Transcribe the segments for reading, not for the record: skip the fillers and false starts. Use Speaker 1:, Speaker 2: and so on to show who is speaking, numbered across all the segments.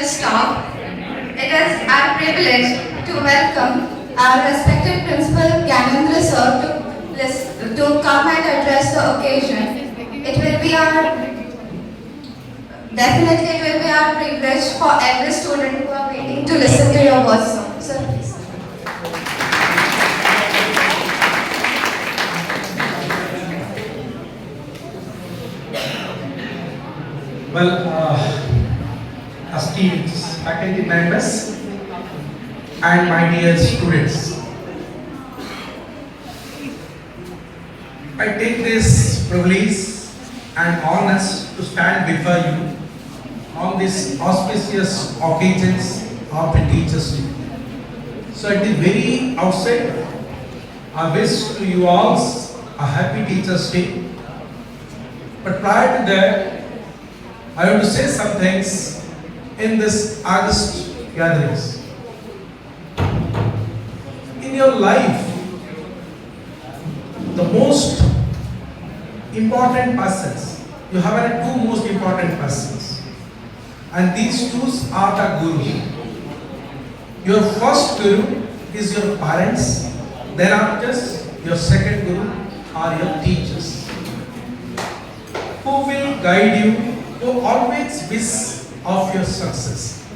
Speaker 1: will stop. It is our privilege to welcome our respected Principal Gyanendra Sir to come and address the occasion. It will be definitely it will be our privilege for every student who are waiting to listen to your words, sir. Sir, please.
Speaker 2: Well, esteemed faculty members and my dear students, I take this privilege and honors to stand before you on this auspicious occasions of the Teachers' Day. So at the very outset, I wish to you all a happy Teachers' Day. But prior to that, I want to say some things in this August gatherings. In your life, the most important persons, you have two most important persons, and these two are the Guru. Your first Guru is your parents, thereafter your second Guru are your teachers, who will guide you, who always wish of your success.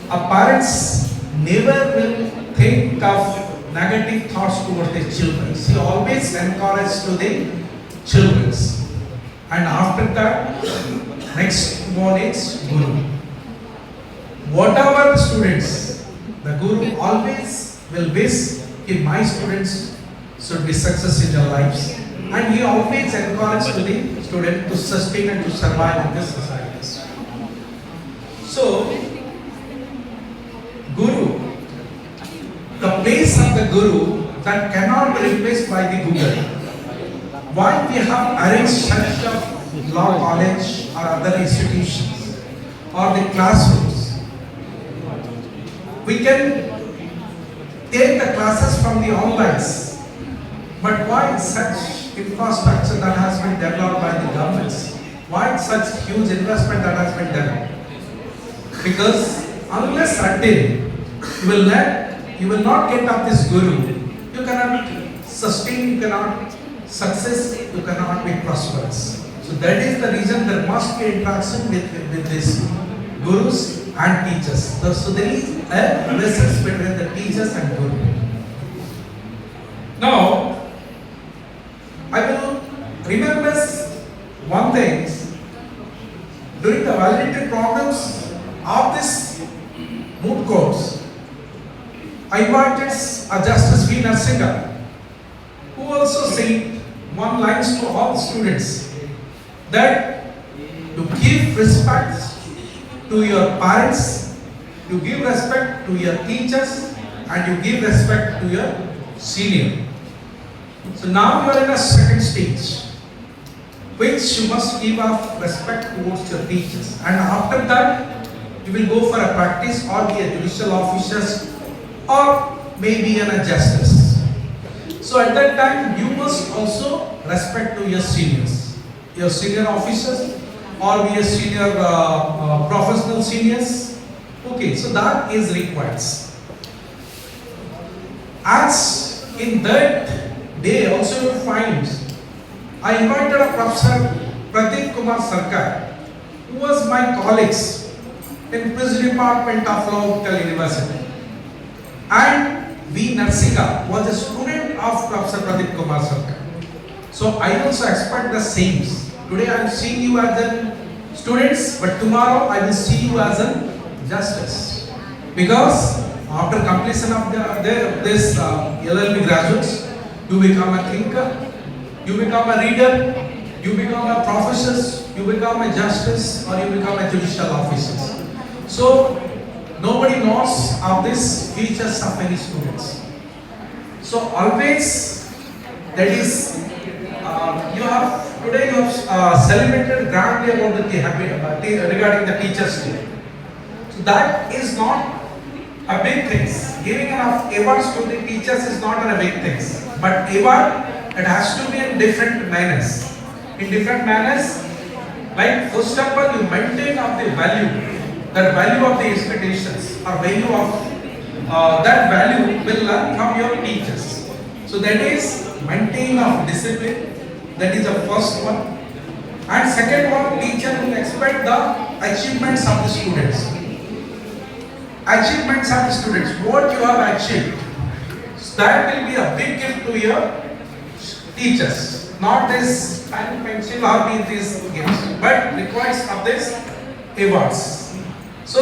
Speaker 2: Our parents never will think of negative thoughts towards their children. She always encourages to the children. And after that, next one is Guru. Whatever the students, the Guru always will wish that my students should be success in their lives. And he always encourages to the student to sustain and to survive in this society. So, Guru, the place of the Guru that cannot be replaced by the Google. Why we have arranged such a law college or other institutions or the classrooms? We can take the classes from the online, but why such infrastructure that has been developed by the governments? Why such huge investment that has been done? Because unless until you will not get up this Guru, you cannot sustain, you cannot success, you cannot be prosperous. So that is the reason there must be interaction with these Gurus and teachers. So there is a relationship between the teachers and Guru. Now, I will remember one thing. During the validity problems of this moot courts, I invited a Justice V. Narsinga, who also said one lines to all students that to give respect to your parents, to give respect to your teachers, and to give respect to your senior. So now you are in a second stage, which you must give up respect towards your teachers, and after that you will go for a practice or be a judicial officers or maybe a justice. So at that time you must also respect to your seniors, your senior officers or be a senior professional seniors. Okay, so that is required. As in that day also you find I invited a Professor Pradeep Kumar Sarkar, who was my colleague in Prison Department of Law, Uttal University. And V. Narsinga was a student of Professor Pradeep Kumar Sarkar. So I also expect the same. Today I am seeing you as a students, but tomorrow I will see you as a justice. Because after completion of this LLB graduates, you become a thinker, you become a reader, you become a professor, you become a justice, or you become a judicial officer. So nobody knows of these features of any students. So always that is today you have celebrated grandly about the regarding the Teachers' Day. So that is not a big thing. Giving enough awards to the teachers is not a big thing. But award, it has to be in different manners. In different manners, like first of all, you maintain of the value that value of the expectations or value of that value will learn from your teachers. So that is maintain of discipline. That is the first one. And second one, teacher will expect the achievements of the students. Achievements of the students. What you have achieved. That will be a big gift to your teachers. Not this pen, pencil or these gifts, but requires of this awards. So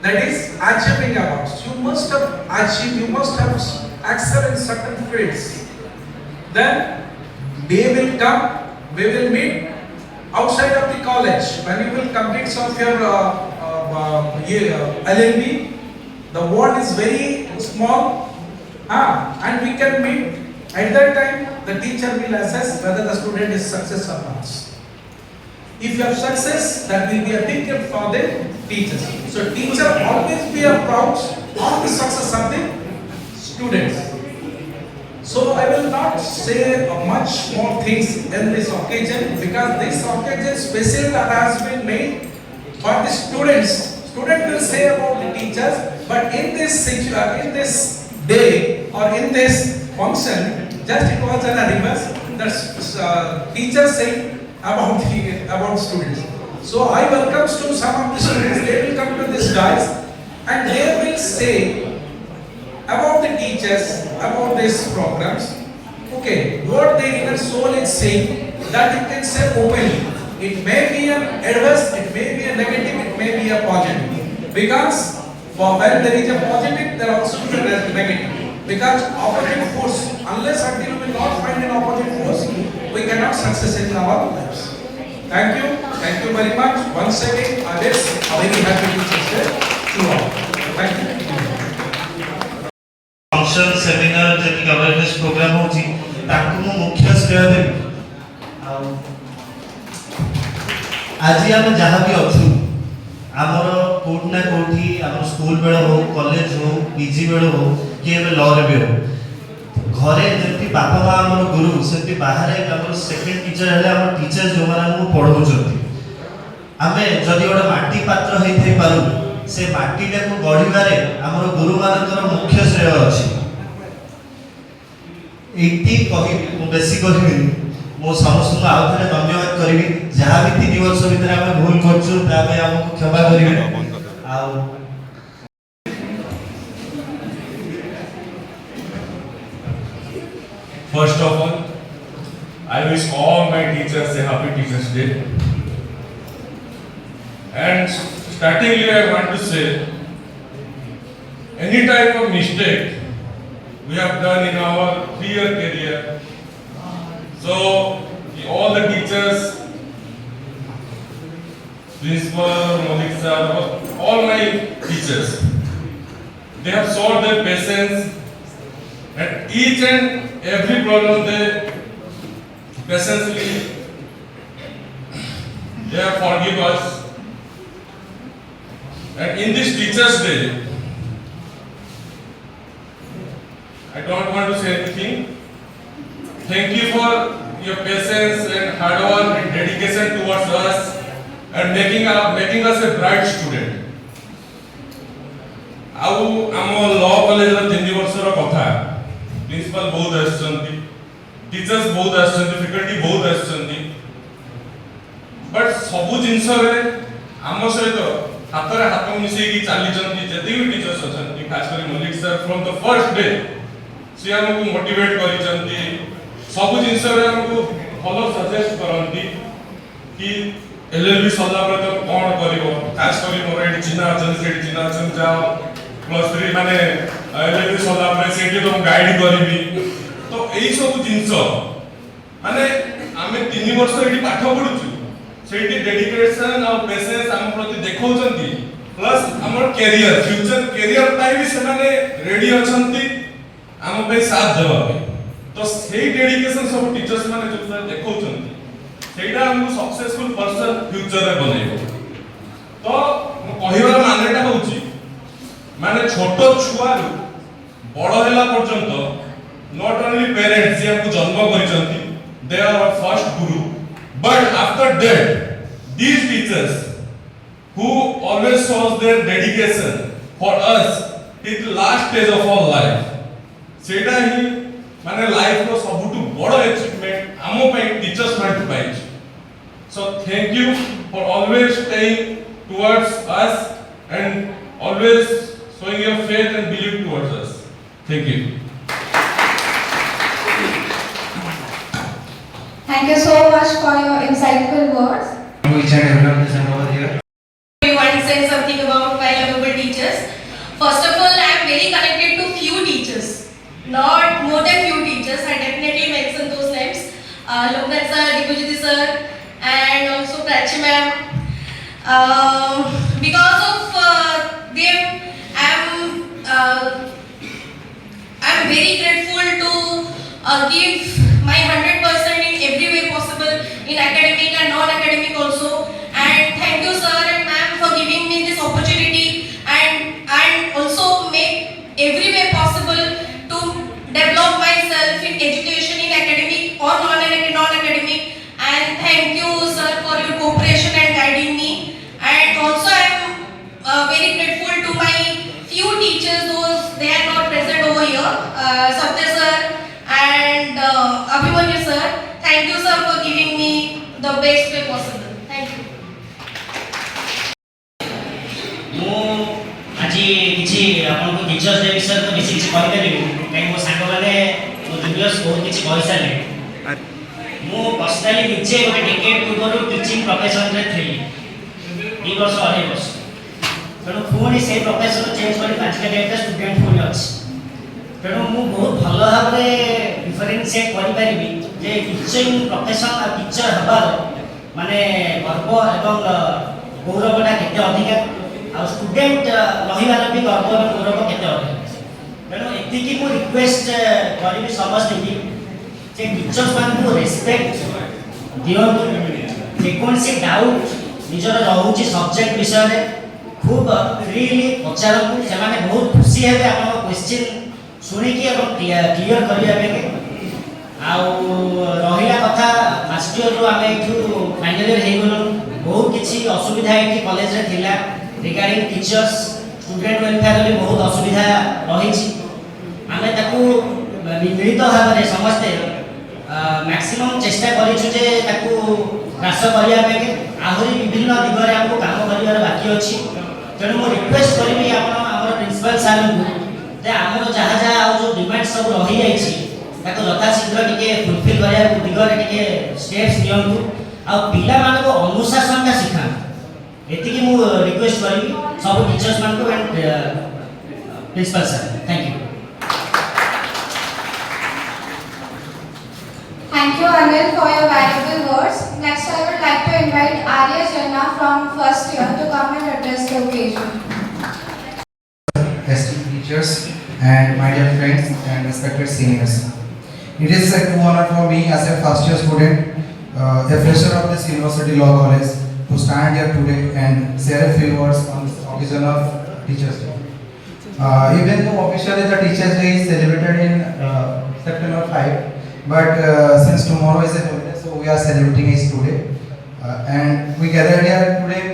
Speaker 2: that is achieving awards. You must have achieved, you must have excelled in certain fields. Then day will come, we will meet outside of the college when you will complete some of your LLB. The world is very small, and we can meet. At that time, the teacher will assess whether the student is success or not. If you have success, that will be a big gift for the teachers. So teacher always be proud of the success of the students. So I will not say much more things in this occasion because this occasion special that has been made for the students. Student will say about the teachers, but in this day or in this function, just it was a reverse. The teacher saying about students. So I welcome to some of the students. They will come to this guys and they will say about the teachers, about these programs. Okay, what their inner soul is saying, that you can say openly. It may be an adverse, it may be a negative, it may be a positive. Because for when there is a positive, there also is a negative. Because opposite force, unless until we will not find an opposite force, we cannot success in our lives. Thank you very much. Once again, I wish a very happy Teachers Day to all. Thank you.
Speaker 3: Function seminar जेकी awareness programme होची ताकू मु मुख्य श्रेय देबी आज हम जहाँ भी अच्छु आमर कोट ना कोठी आम स्कूल बेल हो कॉलेज हो पीजी बेल हो कि लॉ रे भी हो घरे जति बापा माँ आमर गुरु से बाहर आमर सेकेंड टीचर हेले आमर टीचर जो माने पढ़ाउछंती आमे जदि गोटे माटी पात्र हेइ थई पारु से माटीटा को गढ़िबारे आमर गुरु मानकर मुख्य श्रेय अछि एटी कहि बेसी कहि मो समस्त आउ थरे धन्यवाद करबी जहाँ भी 3 वर्ष भीतर आमे भूल करछु ताबे हमको क्षमा करिवे आउ
Speaker 4: First of all, I wish all my teachers a happy Teachers Day. And startingly, I want to say, any type of mistake we have done in our 3-year career. So, all the teachers, principal, Malik sir, all my teachers, they have shown their patience. And each and every problem they patiently they have forgive us. And in this Teachers Day, I don't want to say anything. Thank you for your patience and hard work and dedication towards us and making us a bright student. आउ आम law college 3 वर्षर कथा principal बहुत आछंती teachers बहुत आछंती faculty बहुत आछंती but सबु जिंस रे आम सहित हाथ रे हाथ मिसई की चाली चंती जति भी टीचर्स अछंती खास कर Malik sir from the first day से हमको मोटिवेट करी चंती सबु जिंस रे हमको फॉलो सजेस्ट करंती कि एलएलबी सला पर तो कोन करिवो खास कर मोर एडी चिन्हा अछन जाओ +3 माने एलएलबी सला पर सेठी तो गाइड करबी तो एई सब जिंस माने आमे 3 वर्ष एडी पाठ पढुछु सेठी डेडिकेशन और पेशेंस हम प्रति देखौचंती प्लस हमर कैरियर फ्यूचर कैरियर पाई भी सेमाने रेडी अछंती हम पे साथ देबा तो सेही डेडिकेशन सब टीचर्स माने जो देखौचंती सेटा हमको सक्सेसफुल पर्सन फ्यूचर रे बनेबो तो कहिबार मानेटा होची माने छोटो छुआ बड़ होला पर्यंत नॉट ओनली पेरेंट्स जे हमको जन्म करिसंती they are our first Guru but after that these teachers who always shows their dedication for us till the last stage of our life. सेटा ही माने लाइफ रो सबुटु बड़ अचीवमेंट आमो पई teachers मानटु पाइछ. So thank you for always staying towards us and always showing your faith and belief towards us. Thank you.
Speaker 1: Thank you so much for your insightful words.
Speaker 5: Each and everyone present over here.
Speaker 6: I want to say something about my lovable teachers. First of all, I am very connected to few teachers, not more than few teachers. I definitely mention those names: Loknath sir, Dikujiti sir, and also Prachi ma'am. Because of them, I'm very grateful to give my 100% in every way possible, in academic and non-academic also. And thank you sir and ma'am for giving me this opportunity and also make every way possible to develop myself in education, in academic or non-academic. And thank you sir for your cooperation and guiding me. And also I am very grateful to my few teachers, those they are not present over here, Satya sir and Abhimanyu sir. Thank you sir for giving me the best way possible. Thank you.
Speaker 7: ମୁଁ ଆଜି କିଛି ଆପଣଙ୍କୁ teachers day ବିଷୟରେ ତ ବେଶୀ କିଛି କହିପାରିବି କାହିଁକି ମୋ ସାଙ୍ଗମାନେ ମୋ ଜୁନିୟର୍ସ ବହୁତ କିଛି କହିସାରିଲେ। ମୁଁ ପର୍ସନାଲି ନିଜେ ଗୋଟେ ଡିକେଡ୍ ପୂର୍ବରୁ ଟିଚିଂ ପ୍ରଫେସନରେ ଥିଲି, 2 ବର୍ଷ 2.5 ବର୍ଷ, ତେଣୁ ପୁଣି ସେଇ ପ୍ରଫେସନ ଚେଞ୍ଜ କରି ଆଜିକା ଡେଟ୍ରେ ଷ୍ଟୁଡେଣ୍ଟ ପୁଣି ଅଛି। ତେଣୁ ମୁଁ ବହୁତ ଭଲ ଭାବରେ ଡିଫରେନ୍ସିଏଟ୍ କରିପାରିବି ଯେ ଟିଚିଂ ପ୍ରଫେସନ ଆଉ ଟିଚର ହେବାର ମାନେ ଗର୍ବ ଏବଂ ଗୌରବଟା କେତେ ଅଧିକା, ଆଉ ଷ୍ଟୁଡେଣ୍ଟ ରହିବାର ବି ଗର୍ବ ଏବଂ ଗୌରବ କେତେ ଅଧିକା। ତେଣୁ ଏତିକି ମୁଁ ରିକ୍ୱେଷ୍ଟ କରିବି ସମସ୍ତଙ୍କୁ ଯେ ଟିଚର୍ସ ମାନଙ୍କୁ ରେସ୍ପେକ୍ଟ ଦିଅନ୍ତୁ। ଯେକୌଣସି ଡାଉଟ୍ ନିଜର ରହୁଛି ସବଜେକ୍ଟ ବିଷୟରେ খুব ଫ୍ରିଲି ପଚାରନ୍ତୁ, ସେମାନେ ବହୁତ ଖୁସି ହେବେ ଆପଣଙ୍କ କ୍ୱେଶ୍ଚିନ୍ ଶୁଣିକି ଏବଂ କ୍ଲିୟର କରିବା ପାଇଁ। ଆଉ ରହିଲା କଥା ଫାର୍ଷ୍ଟ ଇୟରରୁ ଆମେ ଏଠୁ ଫାଇନାଲ ଇୟର ହେଇଗଲୁ, ବହୁତ କିଛି ଅସୁବିଧା ଏଠି କଲେଜରେ ଥିଲା ରିଗାର୍ଡିଂ ଟିଚର୍ସ, ଷ୍ଟୁଡେଣ୍ଟ ୱେଲଫେୟାରରେ ବହୁତ ଅସୁବିଧା ରହିଛି। ଆମେ ତାକୁ ମିଳିତ ଭାବରେ ସମସ୍ତେ ମ୍ୟାକ୍ସିମମ୍ ଚେଷ୍ଟା କରିଛୁ ଯେ ତାକୁ ହ୍ରାସ କରିବା ପାଇଁ। ଆହୁରି ବିଭିନ୍ନ ଦିଗରେ ଆମକୁ କାମ କରିବାର ବାକି ଅଛି। ତେଣୁ ମୁଁ ରିକ୍ୱେଷ୍ଟ କରିବି ଆମର ପ୍ରିନ୍ସିପାଲ ସାର୍ଙ୍କୁ ଯେ ଆମର ଯାହା ଯାହା ଆଉ ଯେଉଁ ଡିମାଣ୍ଡ ସବୁ ରହିଯାଇଛି ତାକୁ ଯଥାଶୀଘ୍ର ଟିକେ ଫୁଲଫିଲ୍ କରିବା ଦିଗରେ ଟିକେ ଷ୍ଟେପ୍ସ ନିଅନ୍ତୁ, ଆଉ ପିଲାମାନଙ୍କୁ ଅନୁଶାସନଟା ଶିଖାନ୍ତୁ। ଏତିକି ମୁଁ ରିକ୍ୱେଷ୍ଟ କରିବି ସବୁ ଟିଚର୍ସମାନଙ୍କୁ and principal sir. Thank you.
Speaker 1: Thank you, Anil, for your valuable words. Next, I would like to invite Arya Janna from first year to come and address the occasion.
Speaker 5: Esteemed teachers and my dear friends and respected seniors. It is a true honor for me as a first year student, a fresher of this University Law College, to stand here today and share a few words on this occasion of Teachers Day. Even though officially the Teachers Day is celebrated in September 5, but since tomorrow is a holiday, so we are celebrating it today. And we gathered here today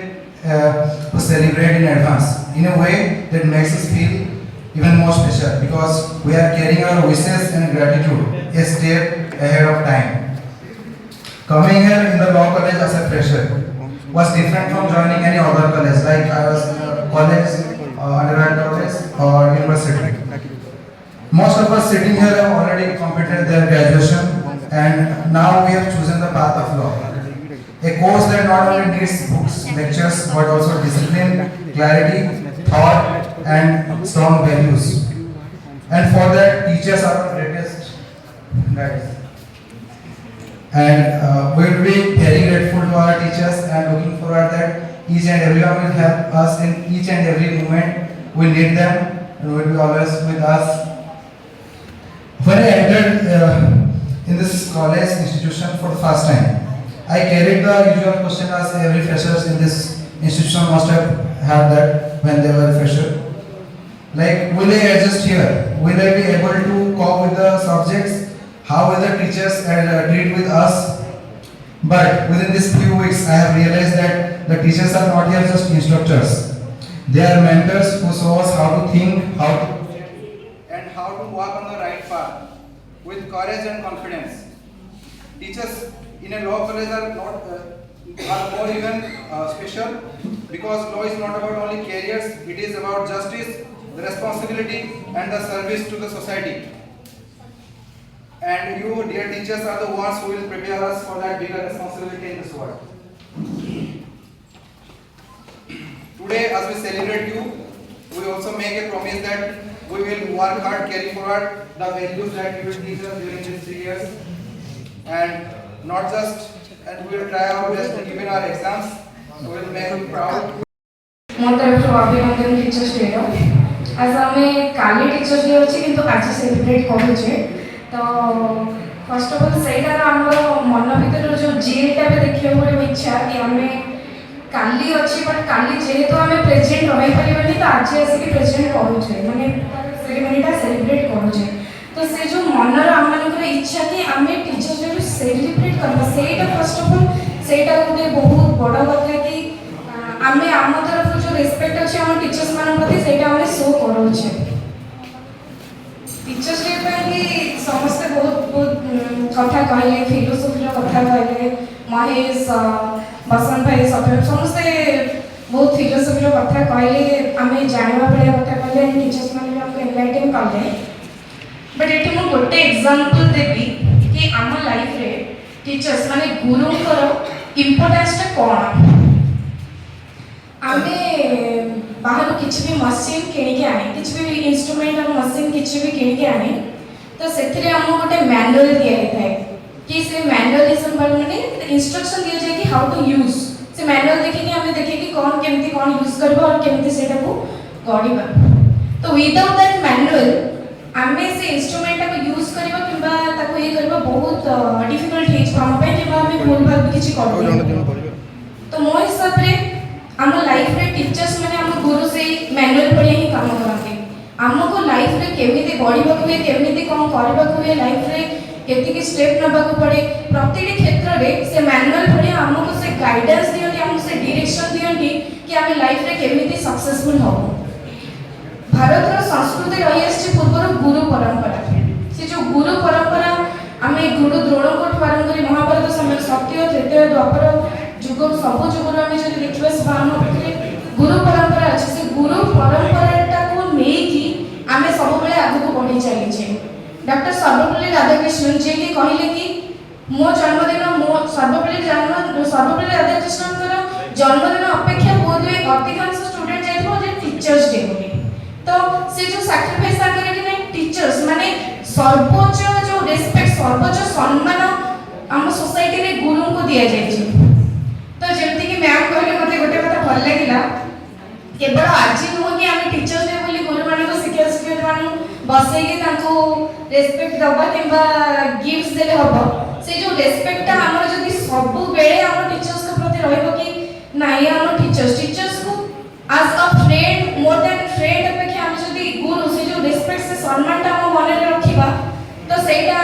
Speaker 5: to celebrate in advance in a way that makes us feel even more special, because we are carrying our wishes and gratitude a step ahead of time. Coming here in the law college as a fresher was different from joining any other college, like I was college, undergrad college or university. Most of us sitting here have already completed their graduation and now we have chosen the path of law. A course that not only needs books, lectures, but also discipline, clarity, thought and strong values. And for that, teachers are our greatest guides. And we will be very grateful to our teachers and looking forward that each and everyone will help us in each and every moment we need them and will be always with us. When I entered in this college institution for the first time, I carried the usual question as every freshers in this institution must have had that when they were a fresher. Like, will I adjust here? Will I be able to cope with the subjects? How will the teachers treat with us? But within these few weeks, I have realized that the teachers are not here just instructors. They are mentors who show us how to think, how to and how to walk on the right path with courage and confidence. Teachers in a law college are not are more even special, because law is not about only careers, it is about justice, the responsibility and the service to the society. And you, dear teachers, are the ones who will prepare us for that bigger responsibility in this world. Today, as we celebrate you, we also make a promise that we will work hard, carry forward the values that you will teach us during these 3 years, and not just, and we will try our best to give in our exams. We will make you proud.
Speaker 1: ମୋ ତରଫରୁ ଅଭିନନ୍ଦନ teachers ଡେର। ଆଜି ଆମେ କାଲି teachers day ଅଛି କିନ୍ତୁ ଆଜି celebrate କରୁଛେ। ତ ଫାର୍ଷ୍ଟ ଅଫ୍ ଅଲ୍ ସେଇଟାର ଆମର ମନ ଭିତରେ ଯେଉଁ ଜିଏଟା ବି ଦେଖିବାକୁ ପଡ଼ିବ ଇଚ୍ଛା କି ଆମେ କାଲି ଅଛି, ବଟ୍ କାଲି ଯେହେତୁ ଆମେ ପ୍ରେଜେଣ୍ଟ ରହିପାରିବାନି ତ ଆଜି ଆସିକି ପ୍ରେଜେଣ୍ଟ କରୁଛେ, ମାନେ ସେରିମନିଟା ସେଲିବ୍ରେଟ୍ କରୁଛେ। ତ ସେ ଯେଉଁ ମନର ଆମମାନଙ୍କର ଇଚ୍ଛା କି ଆମେ ଟିଚର୍ସ ଡେରୁ ସେଲିବ୍ରେଟ୍ କରିବା, ସେଇଟା ଫାର୍ଷ୍ଟ ଅଫ୍ ଅଲ୍ ସେଇଟା ଗୋଟେ ବହୁତ ବଡ଼ କଥା କି ଆମେ ଆମ ତରଫରୁ ଯେଉଁ ରେସ୍ପେକ୍ଟ ଅଛି ଆମ ଟିଚର୍ସ ମାନଙ୍କ ପ୍ରତି ସେଇଟା ଆମେ ଶୋ କରୁଛେ। ଟିଚର୍ସ ଡେ ପାଇଁ ସମସ୍ତେ ବହୁତ କଥା କହିଲେ, ଫିଲୋସଫିର କଥା କହିଲେ, ମହେଶ, ବସନ୍ତ ଭାଇ, ସତ୍ୟ ସମସ୍ତେ ବହୁତ ଫିଲୋସଫିର କଥା କହିଲେ, ଆମେ ଜାଣିବା ଭଳିଆ କଥା କହିଲେ, ଟିଚର୍ସ ମାନେ ବି ଆମକୁ ଏନଲାଇଟେନ୍ କଲେ। ବଟ୍ ଏଠି ମୁଁ ଗୋଟେ ଏକ୍ସାମ୍ପଲ୍ ଦେବି କି ଆମ ଲାଇଫରେ ଟିଚର୍ସ ମାନେ ଗୁରୁଙ୍କର ଇମ୍ପୋର୍ଟାନ୍ସଟା କ'ଣ। ଆମେ ବାହାରୁ କିଛି ବି ମସିନ୍ କିଣିକି ଆଣି, କିଛି ବି ଇନଷ୍ଟ୍ରୁମେଣ୍ଟ ଆଉ ମସିନ୍ କିଛି ବି କିଣିକି ଆଣି, ତ ସେଥିରେ ଆମକୁ ଗୋଟେ ମ୍ୟାନୁଆଲ୍ ଦିଆଯାଇଥାଏ କି ସେ ମ୍ୟାନୁଆଲ୍ ମାନେ ଇନଷ୍ଟ୍ରକ୍ସନ୍ ଦିଆଯାଏ କି ହାଉ ଟୁ ୟୁଜ୍। ସେ ମ୍ୟାନୁଆଲ୍ ଦେଖିକି ଆମେ ଦେଖିକି କ'ଣ କେମିତି କ'ଣ ୟୁଜ୍ କରିବା ଆଉ କେମିତି ସେଇଟାକୁ ଗଢ଼ିବା। ତ ୱିଦାଉଟ୍ ଦ୍ୟାଟ୍ ମ୍ୟାନୁଆଲ୍ ଆମେ ସେ ଇନଷ୍ଟ୍ରୁମେଣ୍ଟଟାକୁ ୟୁଜ୍ କରିବା କିମ୍ବା ତାକୁ ଇଏ କରିବା ବହୁତ ଡିଫିକଲ୍ଟ ହେଇଯିବ ଆମ ପାଇଁ, କିମ୍ବା ଆମେ ଭୁଲ ଭାଲ ବି କିଛି କରିପାରିବା। ତ ମୋ ହିସାବରେ ଆମ ଲାଇଫରେ ଟିଚର୍ସ ମାନେ ଆମ ଗୁରୁ ସେଇ ମ୍ୟାନୁଆଲ୍ ଭଳିଆ ହିଁ କାମ କରନ୍ତି। ଆମକୁ ଲାଇଫରେ କେମିତି ବଢ଼ିବାକୁ ହୁଏ, କେମିତି କ'ଣ କରିବାକୁ ହୁଏ, ଲାଇଫରେ କେତିକି ଷ୍ଟେପ୍ ନେବାକୁ ପଡ଼େ, ପ୍ରତିଟି କ୍ଷେତ୍ରରେ ସେ ମ୍ୟାନୁଆଲ୍ ଭଳିଆ ଆମକୁ ସେ ଗାଇଡାନ୍ସ ଦିଅନ୍ତି, ଆମକୁ ସେ ଡିରେକ୍ସନ୍ ଦିଅନ୍ତି କି ଆମେ ଲାଇଫରେ କେମିତି ସକ୍ସେସଫୁଲ୍ ହେବୁ। ଭାରତର ସଂସ୍କୃତି ରହିଆସିଛି ପୂର୍ବରୁ ଗୁରୁ ପରମ୍ପରା। ସେ ଯେଉଁ ଗୁରୁ ପରମ୍ପରା ଆମେ ଗୁରୁ ଦ୍ରୋଣଙ୍କଠୁ ଆରମ୍ଭ କରି ମହାଭାରତ ସମୟ ସତ୍ୟ, ତ୍ରେତୟ, ଦ୍ୱାପର ଯୁଗ ସବୁ ଯୁଗରୁ ଆମେ ଯଦି ଦେଖିବା ସେ ଆମ ପାଖରେ ଗୁରୁ ପରମ୍ପରା ଅଛି। ସେ ଗୁରୁ ପରମ୍ପରାଟାକୁ ନେଇକି ଆମେ ସବୁବେଳେ ଆଗକୁ ବଢ଼ି ଚାଲିଛେ। ଡକ୍ଟର ସର୍ବପଲ୍ଲୀ ରାଧାକ୍ରିଷ୍ଣନ୍ ଯିଏକି କହିଲେ କି ମୋ ଜନ୍ମଦିନ ସର୍ବପଲ୍ଲୀ ରାଧାକ୍ରିଷ୍ଣନଙ୍କର ଜନ୍ମଦିନ ଅପେକ୍ଷା ବୋଧହୁଏ ଅଧିକାଂଶ ଷ୍ଟୁଡେଣ୍ଟ ଯାଇଥିବ ଯେ ଟିଚର୍ସ ଡେ ବୋଲି। ତ ସେ ଯେଉଁ ସାକ୍ରିଫାଇସ୍ ତାଙ୍କର କି ନାଇଁ ଟିଚର୍ସ ମାନେ ସର୍ବୋଚ୍ଚ ଯେଉଁ ରେସ୍ପେକ୍ଟ, ସର୍ବୋଚ୍ଚ ସମ୍ମାନ ଆମ ସୋସାଇଟିରେ ଗୁରୁଙ୍କୁ ଦିଆଯାଇଛି। ତ ଯେମିତିକି ମ୍ୟାମ୍ କହିଲେ ମୋତେ ଗୋଟେ କଥା ଭଲ ଲାଗିଲା, କେବଳ ଆଜି ନୁହଁ କି ଆମେ ଟିଚର୍ସ ଡେ ବୋଲି ଗୁରୁମାନଙ୍କୁ ଶିକ୍ଷୟିତ୍ରୀମାନଙ୍କୁ ବସେଇକି ତାଙ୍କୁ ରେସ୍ପେକ୍ଟ ଦେବା କିମ୍ବା ଗିଫ୍ଟ ଦେଲେ ହେବ। ସେ ଯେଉଁ ରେସ୍ପେକ୍ଟଟା ଆମର ଯଦି ସବୁବେଳେ ଆମ ଟିଚର୍ସଙ୍କ ପ୍ରତି ରହିବ କି ନାଇଁ ଆମ ଟିଚର୍ସକୁ ଆଜ୍ ଅ ଫ୍ରେଣ୍ଡ, ମୋର୍ ଦ୍ୟାନ୍ ଫ୍ରେଣ୍ଡ ଅପେକ୍ଷା ଆମେ ଯଦି ଗୁରୁ ସେ ଯେଉଁ ରେସ୍ପେକ୍ଟ ସେ ସମ୍ମାନଟା ଆମ ମନରେ ରଖିବା, ତ ସେଇଟା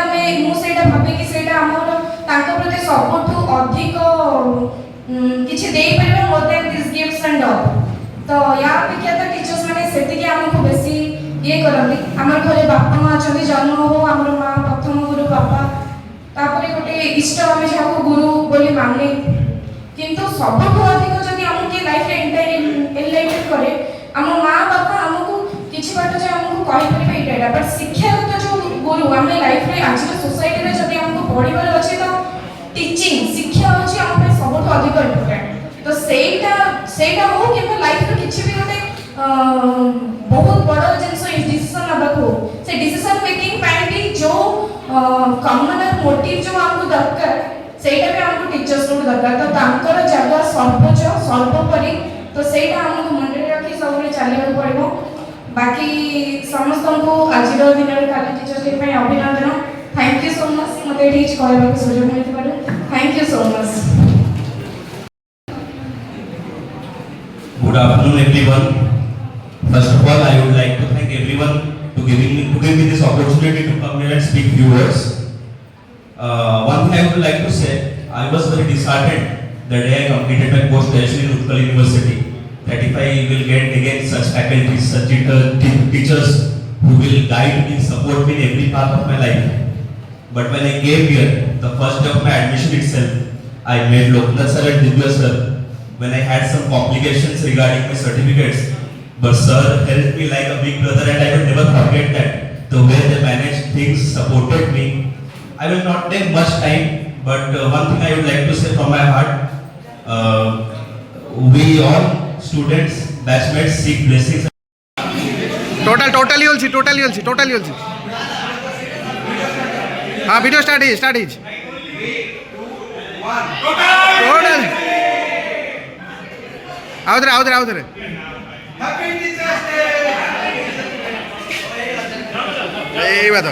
Speaker 1: ମୁଁ ସେଇଟା ଭାବିକି ସେଇଟା ଆମର ତାଙ୍କ ପ୍ରତି ସବୁଠୁ ଅଧିକ କିଛି ଦେଇପାରିବା more than this gifts and all. ତ ୟା ଅପେକ୍ଷା ତ ଟିଚର୍ସ ମାନେ ସେତିକି ଆମକୁ ବେଶୀ ଇଏ କରନ୍ତି। ଆମର ଘରେ ବାପା ମା ଅଛନ୍ତି, ଜନ୍ମ ହଉ ଆମର ମା ପ୍ରଥମ ଗୁରୁ ବାପା, ତାପରେ ଗୋଟେ ଇଷ୍ଟ ଆମେ ଯାହାକୁ ଗୁରୁ ବୋଲି ମାନେ। କିନ୍ତୁ ସବୁଠୁ ଅଧିକ ଯଦି ଆମକୁ କିଏ ଲାଇଫରେ ଏନଲାଇଟେନ୍ କରେ ଆମ ମା ବାପା ଆମକୁ କିଛି ବାଟ ଯେ ଆମକୁ କହିପାରିବେ ଏଇଟା। ବଟ୍ ଶିକ୍ଷାଗତ ଯେଉଁ ଗୁରୁ ଆମେ ଲାଇଫରେ ଆଜିର ସୋସାଇଟିରେ ଯଦି ଆମକୁ ପଢ଼ିବାର ଅଛି ତ ଟିଚିଂ ଶିକ୍ଷା ହେଉଛି ଆମ ପାଇଁ ସବୁଠୁ ଅଧିକ ଇମ୍ପୋର୍ଟାଣ୍ଟ। ତ ସେଇଟା ହଉ କିମ୍ବା ଲାଇଫରେ କିଛି ବି ଗୋଟେ ବହୁତ ବଡ଼ ଜିନିଷ ଡିସିସନ୍ ନେବାକୁ ହଉ, ସେ ଡିସିସନ୍ ମେକିଂ ପାଇଁ ବି ଯେଉଁ କମନ୍ ମୋଟିଭ୍ ଯେଉଁ ଆମକୁ ଦରକାର ସେଇଟା ବି ଆମକୁ ଟିଚର୍ସଙ୍କୁ ଦରକାର। ତ ତାଙ୍କର ଜାଗା ସର୍ବୋଚ୍ଚ ସର୍ବୋପରି, ତ ସେଇଟା ଆମକୁ ମନରେ ରଖି ସବୁବେଳେ ଚାଲିବାକୁ ପଡ଼ିବ। ବାକି ସମସ୍ତଙ୍କୁ ଆଜିର ଦିନରେ କାଲି ଟିଚର୍ସ ଡେ ପାଇଁ ଅଭିନନ୍ଦନ। ଥ୍ୟାଙ୍କ ୟୁ ସୋ ମଚ୍ ମୋତେ ଏଠି କିଛି କହିବାକୁ ସୁଯୋଗ ମିଳିଥିବାରୁ। Thank you so much.
Speaker 8: Good afternoon, everyone. First of all, I would like to thank everyone to give me this opportunity to come here and speak few words. One thing I would like to say, I was very disheartened the day I completed my post-graduation in Utkal University, that if I will get again such faculties, such teachers who will guide me, support me in every part of my life. But when I came here, the first day of my admission itself, I met Loknath sir and Divya sir when I had some complications regarding my certificates. But sir helped me like a big brother, and I will never forget that. The way they managed things, supported me. I will not take much time, but one thing I would like to say from my heart, we all students, batchmates seek blessings.
Speaker 9: Totally বলছি হ্যাঁ video start his total আউদরে এই বাদ